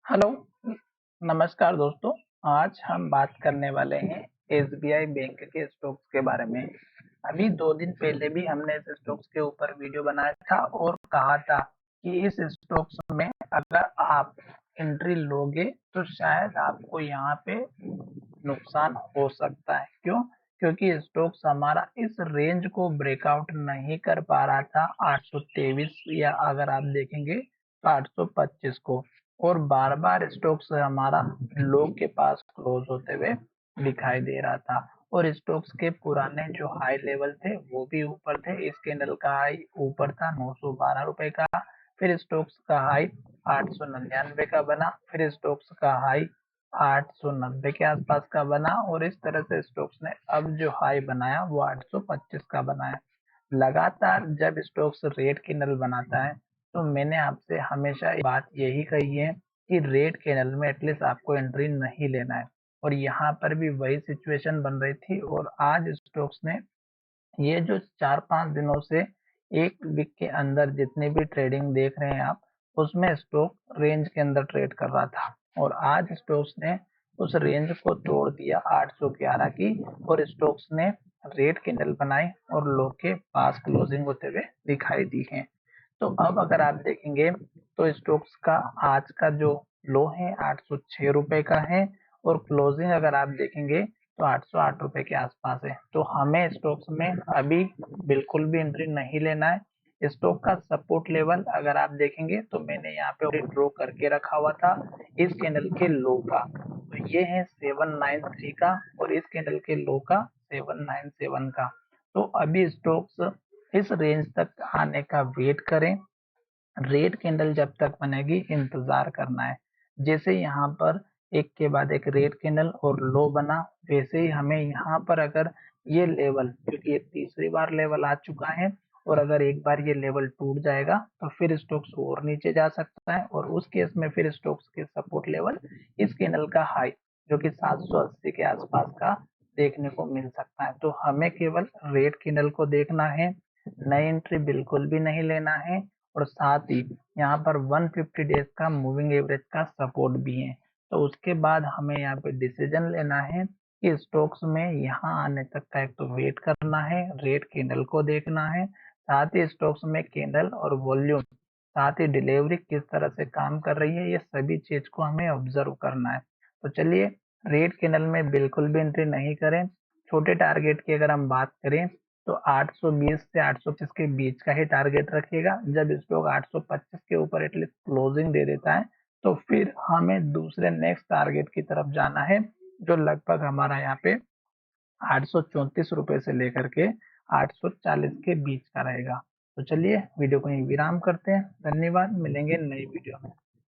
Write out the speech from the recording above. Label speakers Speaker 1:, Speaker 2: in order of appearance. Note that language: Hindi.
Speaker 1: हेलो, नमस्कार दोस्तों। आज हम बात करने वाले हैं एसबीआई बैंक के स्टॉक्स के बारे में। अभी 2 दिन पहले भी हमने इस स्टॉक्स के ऊपर वीडियो बनाया था और कहा था कि इस स्टॉक्स में अगर आप एंट्री लोगे तो शायद आपको यहाँ पे नुकसान हो सकता है। क्यों? क्योंकि स्टॉक्स हमारा इस रेंज को ब्रेकआउट नहीं कर पा रहा था 823 या अगर आप देखेंगे तो 825 को, और बार बार स्टॉक्स हमारा लो के पास क्लोज होते हुए दिखाई दे रहा था। और स्टॉक्स के पुराने जो हाई लेवल थे वो भी ऊपर थे। इस कैंडल का हाई ऊपर था 912 रुपए का, फिर स्टॉक्स का हाई 899 का बना, फिर स्टॉक्स का हाई 890 के आसपास का बना, और इस तरह से स्टॉक्स ने अब जो हाई बनाया वो 825 का बनाया। लगातार जब स्टॉक्स रेड कैंडल बनाता है तो मैंने आपसे हमेशा बात यही कही है कि रेड कैंडल में एटलीस्ट आपको एंट्री नहीं लेना है, और यहाँ पर भी वही सिचुएशन बन रही थी। और आज स्टॉक्स ने ये जो 4-5 दिनों से एक वीक के अंदर जितनी भी ट्रेडिंग देख रहे हैं आप, उसमें स्टॉक रेंज के अंदर ट्रेड कर रहा था, और आज स्टॉक्स ने उस रेंज को तोड़ दिया 811 की, और स्टॉक्स ने रेड कैंडल बनाई और लो के पास क्लोजिंग होते हुए दिखाई दी है। तो अब अगर आप देखेंगे तो स्टॉक्स का आज का जो लो है 806 रुपए का है, और क्लोजिंग अगर आप देखेंगे तो 808 रुपए के आसपास है। तो हमें स्टॉक्स में अभी बिल्कुल भी एंट्री नहीं लेना है। स्टॉक का सपोर्ट लेवल अगर आप देखेंगे तो मैंने यहाँ पे ड्रॉ करके रखा हुआ था इस कैंडल के लो का, तो ये है 793 का, और इस कैंडल के लो का 797 का। तो अभी स्टॉक्स इस रेंज तक आने का वेट करें। रेड कैंडल जब तक बनेगी इंतजार करना है। जैसे यहाँ पर एक के बाद एक रेड कैंडल और लो बना, वैसे ही हमें यहाँ पर अगर ये लेवल, क्योंकि ये तीसरी बार लेवल आ चुका है, और अगर एक बार ये लेवल टूट जाएगा तो फिर स्टॉक्स और नीचे जा सकता है, और उस केस में फिर स्टॉक्स के सपोर्ट लेवल इस कैंडल का हाई जो कि 780 के आसपास का देखने को मिल सकता है। तो हमें केवल रेड कैंडल को देखना है, नई एंट्री बिल्कुल भी नहीं लेना है, और साथ ही यहाँ पर 150 डेज का मूविंग एवरेज का सपोर्ट भी है। तो उसके बाद हमें यहाँ पे डिसीजन लेना है कि स्टॉक्स में यहाँ आने तक का एक तो वेट करना है, रेड कैंडल को देखना है, साथ ही स्टॉक्स में कैंडल और वॉल्यूम, साथ ही डिलीवरी किस तरह से काम कर रही है, ये सभी चीज को हमें ऑब्जर्व करना है। तो चलिए, रेड कैंडल में बिल्कुल भी एंट्री नहीं करें। छोटे टारगेट की अगर हम बात करें तो 820 से 825 के बीच का ही टारगेट रखिएगा। जब स्टॉक 825 के ऊपर एटलीस्ट क्लोजिंग दे देता है तो फिर हमें दूसरे नेक्स्ट टारगेट की तरफ जाना है, जो लगभग हमारा यहाँ पे 834 रुपए से लेकर के 840 के बीच का रहेगा। तो चलिए वीडियो को यहीं विराम करते हैं। धन्यवाद, मिलेंगे नई वीडियो में।